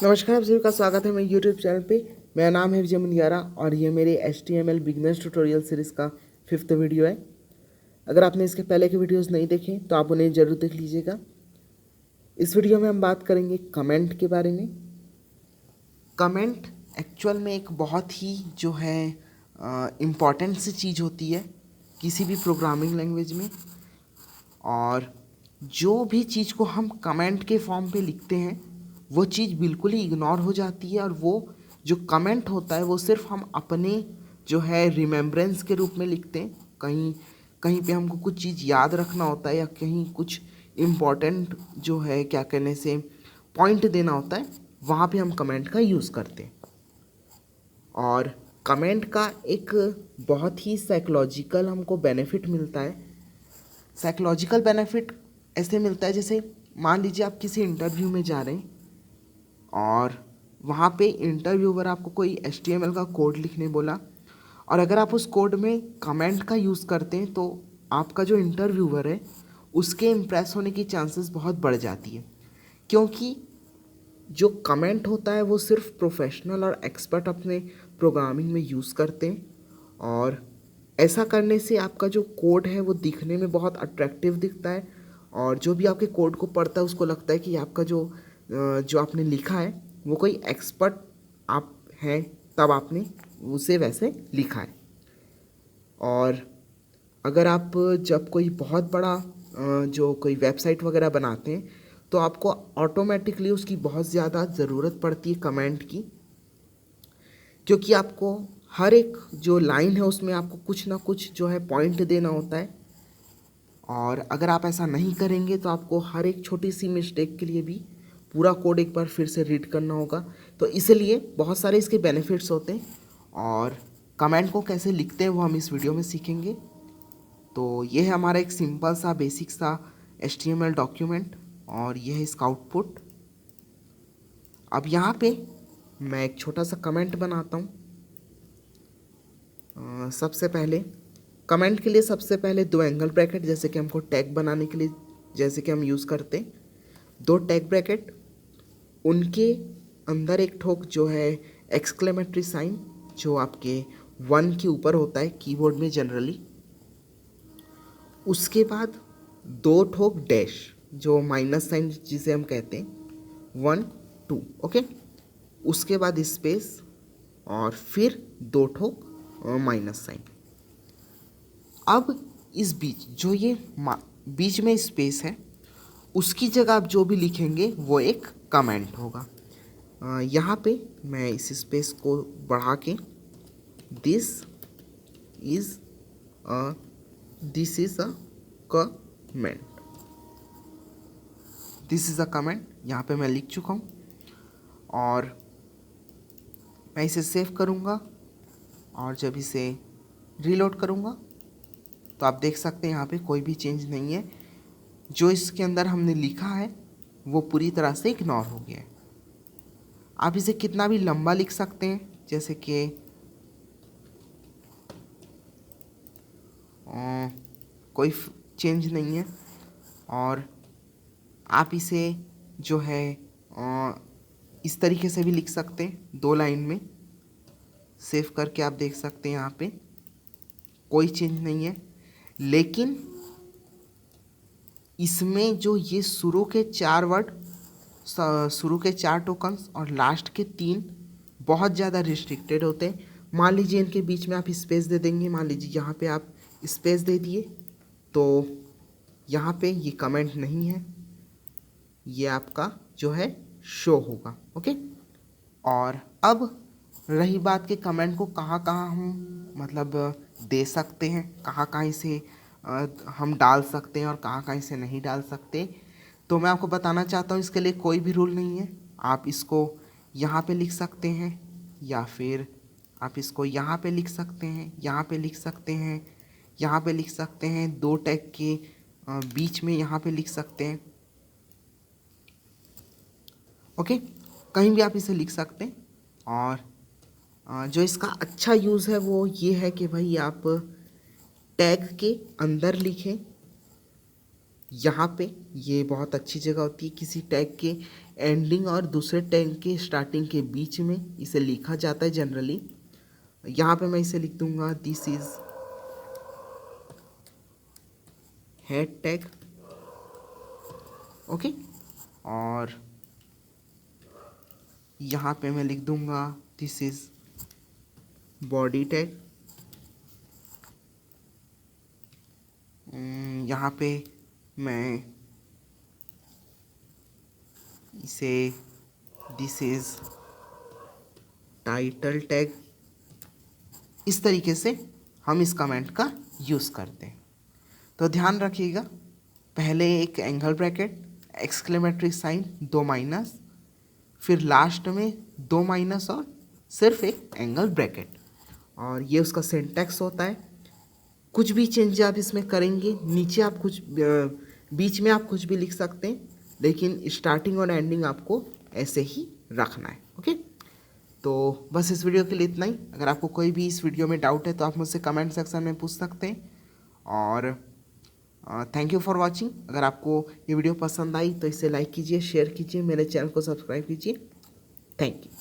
नमस्कार, आप सभी का स्वागत है मेरे यूट्यूब चैनल पे। मेरा नाम है विजय मुनियारा और ये मेरे HTML बिगनर्स ट्यूटोरियल सीरीज़ का 5th वीडियो है। अगर आपने इसके पहले के वीडियोस नहीं देखे तो आप उन्हें ज़रूर देख लीजिएगा। इस वीडियो में हम बात करेंगे कमेंट के बारे में। कमेंट एक्चुअल में एक बहुत ही जो है इम्पॉर्टेंट सी चीज़ होती है किसी भी प्रोग्रामिंग लैंग्वेज में। और जो भी चीज़ को हम कमेंट के फॉर्म पे लिखते हैं वो चीज़ बिल्कुल ही इग्नोर हो जाती है, और वो जो कमेंट होता है वो सिर्फ हम अपने जो है रिमेम्बरेंस के रूप में लिखते हैं। कहीं कहीं पे हमको कुछ चीज़ याद रखना होता है या कहीं कुछ इम्पोर्टेंट जो है क्या कहने से पॉइंट देना होता है, वहाँ पे हम कमेंट का यूज़ करते हैं। और कमेंट का एक बहुत ही साइकोलॉजिकल हमको बेनिफिट मिलता है। साइकोलॉजिकल बेनिफिट ऐसे मिलता है, जैसे मान लीजिए आप किसी इंटरव्यू में जा रहे हैं और वहाँ पे इंटरव्यूअर आपको कोई HTML का कोड लिखने बोला, और अगर आप उस कोड में कमेंट का यूज़ करते हैं तो आपका जो इंटरव्यूअर है उसके इम्प्रेस होने की चांसेस बहुत बढ़ जाती है। क्योंकि जो कमेंट होता है वो सिर्फ प्रोफेशनल और एक्सपर्ट अपने प्रोग्रामिंग में यूज़ करते हैं, और ऐसा करने से आपका जो कोड है वो दिखने में बहुत अट्रैक्टिव दिखता है, और जो भी आपके कोड को पढ़ता है उसको लगता है कि आपका जो आपने लिखा है वो कोई एक्सपर्ट आप हैं, तब आपने उसे वैसे लिखा है। और अगर आप जब कोई बहुत बड़ा जो कोई वेबसाइट वगैरह बनाते हैं तो आपको ऑटोमेटिकली उसकी बहुत ज़्यादा ज़रूरत पड़ती है कमेंट की, क्योंकि आपको हर एक जो लाइन है उसमें आपको कुछ ना कुछ जो है पॉइंट देना होता है। और अगर आप ऐसा नहीं करेंगे तो आपको हर एक छोटी सी मिस्टेक के लिए भी पूरा कोड एक बार फिर से रीड करना होगा। तो इसलिए बहुत सारे इसके बेनिफिट्स होते हैं, और कमेंट को कैसे लिखते हैं वो हम इस वीडियो में सीखेंगे। तो ये है हमारा एक सिंपल सा बेसिक सा HTML डॉक्यूमेंट, और ये है इसका आउटपुट। अब यहाँ पे मैं एक छोटा सा कमेंट बनाता हूँ। सबसे पहले कमेंट के लिए सबसे पहले 2 एंगल ब्रैकेट, जैसे कि हमको टैग बनाने के लिए जैसे कि हम यूज़ करते हैं, 2 टैग ब्रैकेट, उनके अंदर एक ठोक जो है एक्सक्लेमेटरी साइन जो आपके 1 के ऊपर होता है कीबोर्ड में जनरली। उसके बाद 2 ठोक डैश जो माइनस साइन जिसे हम कहते हैं 1 2, ओके। उसके बाद स्पेस और फिर 2 ठोक माइनस साइन। अब इस बीच जो ये बीच में स्पेस है उसकी जगह आप जो भी लिखेंगे वो एक कमेंट होगा। यहाँ पे मैं इस स्पेस को बढ़ा के this is a comment, this is a comment यहाँ पे मैं लिख चुका हूँ। और मैं इसे सेव करूँगा, और जब इसे रीलोड करूँगा तो आप देख सकते हैं यहाँ पे कोई भी चेंज नहीं है। जो इसके अंदर हमने लिखा है वो पूरी तरह से इग्नोर हो गया है। आप इसे कितना भी लंबा लिख सकते हैं, जैसे कि कोई चेंज नहीं है। और आप इसे जो है इस तरीके से भी लिख सकते हैं 2 लाइन में। सेव करके आप देख सकते हैं यहाँ पे कोई चेंज नहीं है। लेकिन इसमें जो ये शुरू के 4 वर्ड, शुरू के 4 टोकन्स और लास्ट के 3 बहुत ज़्यादा रिस्ट्रिक्टेड होते हैं। मान लीजिए इनके बीच में आप स्पेस दे देंगे, मान लीजिए यहाँ पे आप स्पेस दे दिए तो यहाँ पे ये कमेंट नहीं है, ये आपका जो है शो होगा, ओके। और अब रही बात कि कमेंट को कहाँ कहाँ हम मतलब दे सकते हैं, कहाँ कहाँ इसे हम डाल सकते हैं और कहाँ कहाँ इसे नहीं डाल सकते। तो मैं आपको बताना चाहता हूँ इसके लिए कोई भी रूल नहीं है। आप इसको यहाँ पे लिख सकते हैं, या फिर आप इसको यहाँ पे लिख सकते हैं, यहाँ पे लिख सकते हैं, यहाँ पे लिख सकते हैं, 2 टैग के बीच में यहाँ पे लिख सकते हैं, ओके। कहीं भी आप इसे लिख सकते हैं। और जो इसका अच्छा यूज़ है वो ये है कि भाई आप टैग के अंदर लिखें, यहाँ पे ये बहुत अच्छी जगह होती है किसी टैग के एंडिंग और दूसरे टैग के स्टार्टिंग के बीच में इसे लिखा जाता है जनरली। यहाँ पे मैं इसे लिख दूंगा this is head tag. Okay, और यहाँ पे मैं लिख दूंगा दिस इज बॉडी टैग। यहाँ पे मैं इसे दिस इज टाइटल टैग, इस तरीके से हम इस कमेंट का यूज़ करते हैं। तो ध्यान रखिएगा, पहले एक angle bracket, exclamatory sign, 2 minus, फिर लास्ट में 2 माइनस और सिर्फ एक एंगल ब्रैकेट, और ये उसका सिंटैक्स होता है। कुछ भी चेंज आप इसमें करेंगे, नीचे आप कुछ बीच में आप कुछ भी लिख सकते हैं, लेकिन स्टार्टिंग और एंडिंग आपको ऐसे ही रखना है। ओके, तो बस इस वीडियो के लिए इतना ही। अगर आपको कोई भी इस वीडियो में डाउट है तो आप मुझसे कमेंट सेक्शन में पूछ सकते हैं। और थैंक यू फॉर वॉचिंग। अगर आपको ये वीडियो पसंद आई तो इसे लाइक कीजिए, शेयर कीजिए, मेरे चैनल को सब्सक्राइब कीजिए। Thank you.